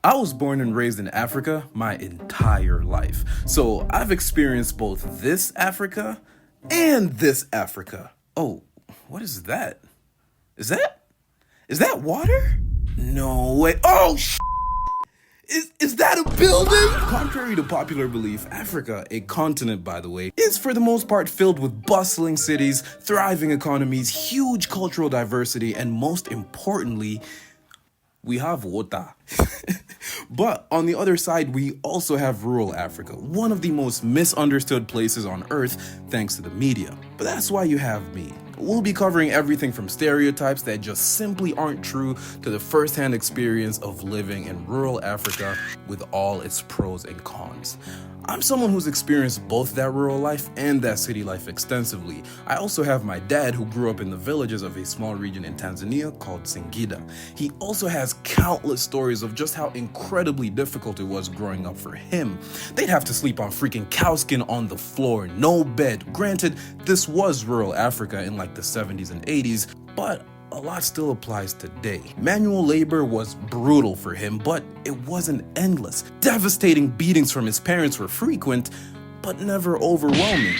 I was born and raised in Africa my entire life, so I've experienced both this Africa and this Africa. Oh, what is that? Is that water? No way. Oh, Is that a building? Contrary to popular belief, Africa, a continent by the way, is for the most part filled with bustling cities, thriving economies, huge cultural diversity, and most importantly, we have water. But on the other side, we also have rural Africa, one of the most misunderstood places on earth thanks to the media. But that's why you have me. We'll be covering everything from stereotypes that just simply aren't true to the first-hand experience of living in rural Africa with all its pros and cons. I'm someone who's experienced both that rural life and that city life extensively. I also have my dad who grew up in the villages of a small region in Tanzania called Singida. He also has countless stories of just how incredibly difficult it was growing up for him. They'd have to sleep on freaking cowskin on the floor, no bed. Granted, this was rural Africa in like the 70s and 80s, but a lot still applies today. Manual labor was brutal for him, but it wasn't endless. Devastating beatings from his parents were frequent, but never overwhelming.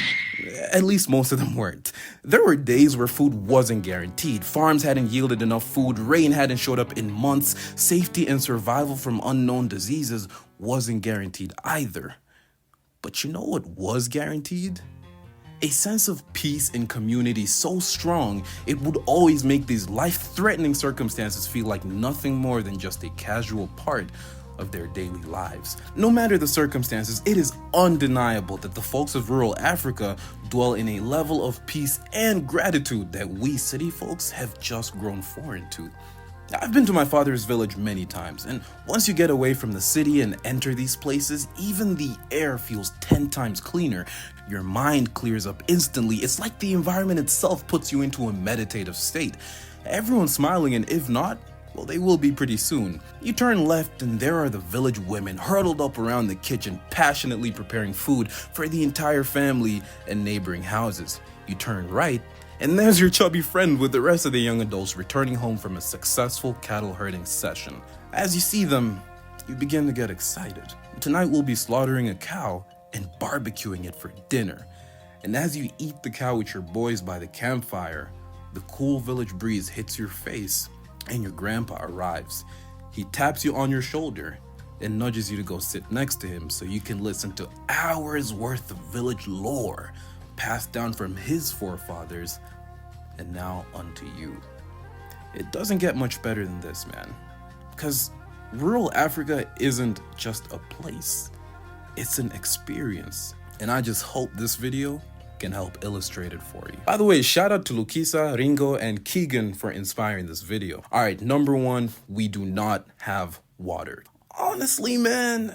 At least most of them weren't. There were days where food wasn't guaranteed. Farms hadn't yielded enough food, rain hadn't showed up in months, safety and survival from unknown diseases wasn't guaranteed either. But you know what was guaranteed? A sense of peace and community so strong, it would always make these life-threatening circumstances feel like nothing more than just a casual part of their daily lives. No matter the circumstances, it is undeniable that the folks of rural Africa dwell in a level of peace and gratitude that we city folks have just grown foreign to. I've been to my father's village many times, and once you get away from the city and enter these places, even the air feels 10 times cleaner. Your mind clears up instantly. It's like the environment itself puts you into a meditative state. Everyone's smiling, and if not, well, they will be pretty soon. You turn left and there are the village women huddled up around the kitchen, passionately preparing food for the entire family and neighboring houses. You turn right, and there's your chubby friend with the rest of the young adults returning home from a successful cattle herding session. As you see them, you begin to get excited. Tonight we'll be slaughtering a cow and barbecuing it for dinner. And as you eat the cow with your boys by the campfire, the cool village breeze hits your face and your grandpa arrives. He taps you on your shoulder and nudges you to go sit next to him so you can listen to hours worth of village lore passed down from his forefathers and now unto you. It doesn't get much better than this, man. Because rural Africa isn't just a place, it's an experience. And I just hope this video can help illustrate it for you. By the way, shout out to Lukisa, Ringo, and Keegan for inspiring this video. All right, number one, we do not have water. Honestly, man,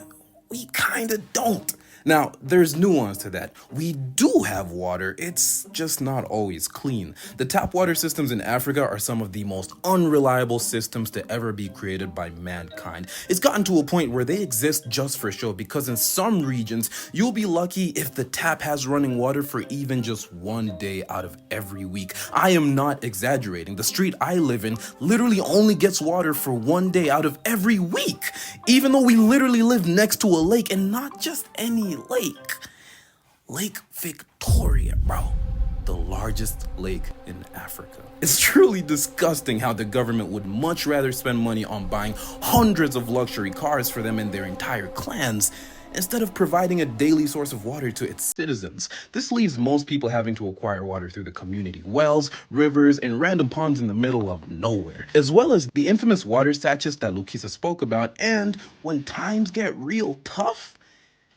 we kinda don't. Now, there's nuance to that. We do have water, it's just not always clean. The tap water systems in Africa are some of the most unreliable systems to ever be created by mankind. It's gotten to a point where they exist just for show because in some regions, you'll be lucky if the tap has running water for even just one day out of every week. I am not exaggerating. The street I live in literally only gets water for one day out of every week, even though we literally live next to a lake, and not just any lake. Lake Victoria, bro. The largest lake in Africa. It's truly disgusting how the government would much rather spend money on buying hundreds of luxury cars for them and their entire clans instead of providing a daily source of water to its citizens. This leaves most people having to acquire water through the community wells, rivers, and random ponds in the middle of nowhere, as well as the infamous water sachets that Lukisa spoke about. And when times get real tough,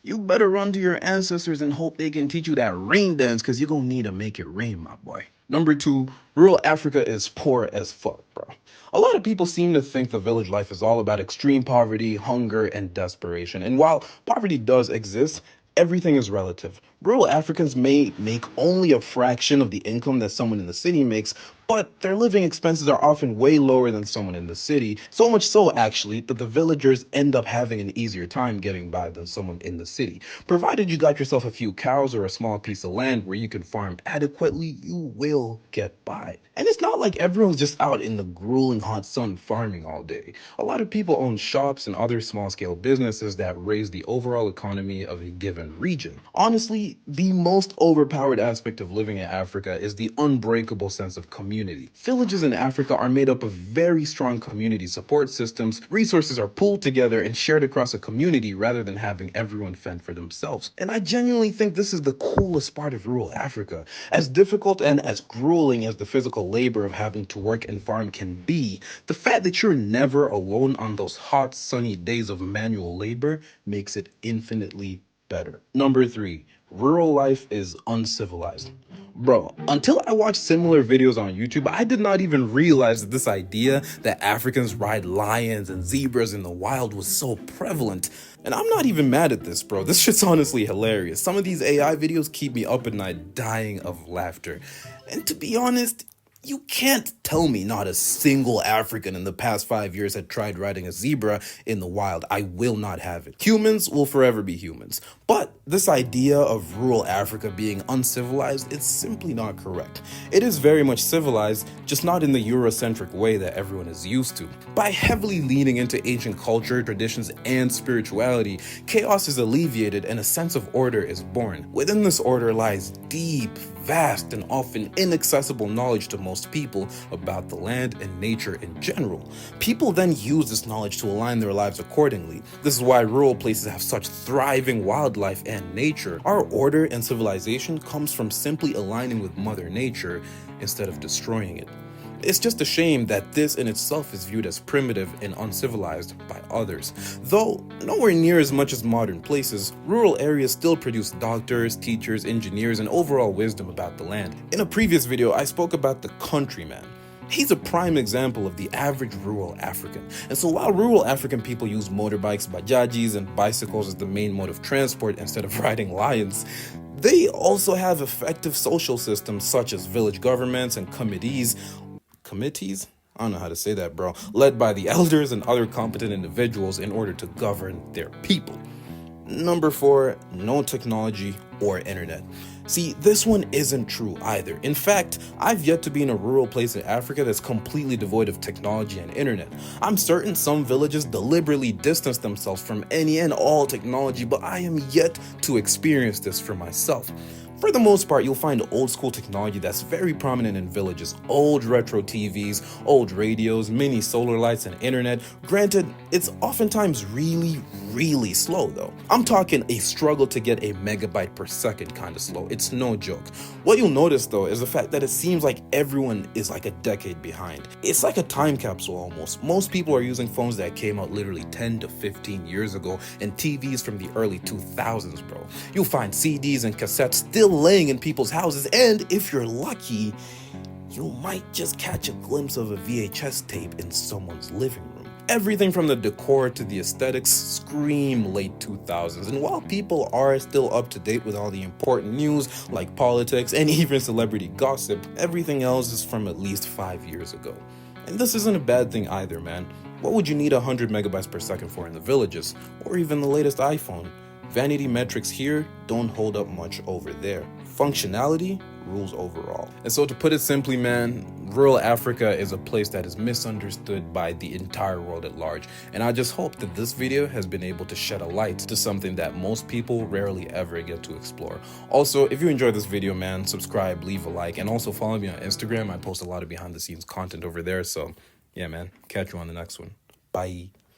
you better run to your ancestors and hope they can teach you that rain dance, because you're gonna need to make it rain, my boy. Number two, rural Africa is poor as fuck, bro. A lot of people seem to think the village life is all about extreme poverty, hunger, and desperation. And while poverty does exist, everything is relative. Rural Africans may make only a fraction of the income that someone in the city makes, But their living expenses are often way lower than someone in the city, so much so actually that the villagers end up having an easier time getting by than someone in the city. Provided you got yourself a few cows or a small piece of land where you can farm adequately, you will get by. And it's not like everyone's just out in the grueling hot sun farming all day. A lot of people own shops and other small scale businesses that raise the overall economy of a given region. Honestly, the most overpowered aspect of living in Africa is the unbreakable sense of community. Villages in Africa are made up of very strong community support systems. Resources are pooled together and shared across a community rather than having everyone fend for themselves. And I genuinely think this is the coolest part of rural Africa. As difficult and as grueling as the physical labor of having to work and farm can be, the fact that you're never alone on those hot, sunny days of manual labor makes it infinitely better. Number 3, rural life is uncivilized. Bro, until I watched similar videos on YouTube, I did not even realize that this idea that Africans ride lions and zebras in the wild was so prevalent. And I'm not even mad at this, bro. This shit's honestly hilarious. Some of these AI videos keep me up at night dying of laughter. And to be honest, you can't tell me not a single African in the past 5 years had tried riding a zebra in the wild. I will not have it. Humans will forever be humans. But this idea of rural Africa being uncivilized is simply not correct. It is very much civilized, just not in the Eurocentric way that everyone is used to. By heavily leaning into ancient culture, traditions, and spirituality, chaos is alleviated and a sense of order is born. Within this order lies deep, vast, and often inaccessible knowledge to most people about the land and nature in general. People then use this knowledge to align their lives accordingly. This is why rural places have such thriving wildlife and nature. Our order and civilization comes from simply aligning with Mother Nature instead of destroying it. It's just a shame that this in itself is viewed as primitive and uncivilized by others. Though nowhere near as much as modern places, rural areas still produce doctors, teachers, engineers, and overall wisdom about the land. In a previous video, I spoke about the countryman. He's a prime example of the average rural African. And so while rural African people use motorbikes, bajajis, and bicycles as the main mode of transport instead of riding lions, they also have effective social systems such as village governments and committees, I don't know how to say that, bro, led by the elders and other competent individuals in order to govern their people. Number 4, no technology or internet. See, this one isn't true either. In fact, I've yet to be in a rural place in Africa that's completely devoid of technology and internet. I'm certain some villages deliberately distance themselves from any and all technology, but I am yet to experience this for myself. For the most part, you'll find old school technology that's very prominent in villages. Old retro TVs, old radios, mini solar lights, and internet. Granted, it's oftentimes really slow though. I'm talking a struggle to get a megabyte per second kind of slow. It's no joke. What you'll notice though is the fact that it seems like everyone is like a decade behind. It's like a time capsule almost. Most people are using phones that came out literally 10 to 15 years ago and TVs from the early 2000s, bro. You'll find CDs and cassettes still laying in people's houses, and if you're lucky, you might just catch a glimpse of a VHS tape in someone's living room. Everything from the decor to the aesthetics scream late 2000s, and while people are still up to date with all the important news like politics and even celebrity gossip, everything else is from at least 5 years ago. And this isn't a bad thing either, man. What would you need 100 megabytes per second for in the villages, or even the latest iPhone? Vanity metrics here don't hold up much over there. Functionality rules overall. And so to put it simply, man, rural Africa is a place that is misunderstood by the entire world at large. And I just hope that this video has been able to shed a light to something that most people rarely ever get to explore. Also, if you enjoyed this video, man, subscribe, leave a like, and also follow me on Instagram. I post a lot of behind the scenes content over there. So yeah, man, catch you on the next one. Bye.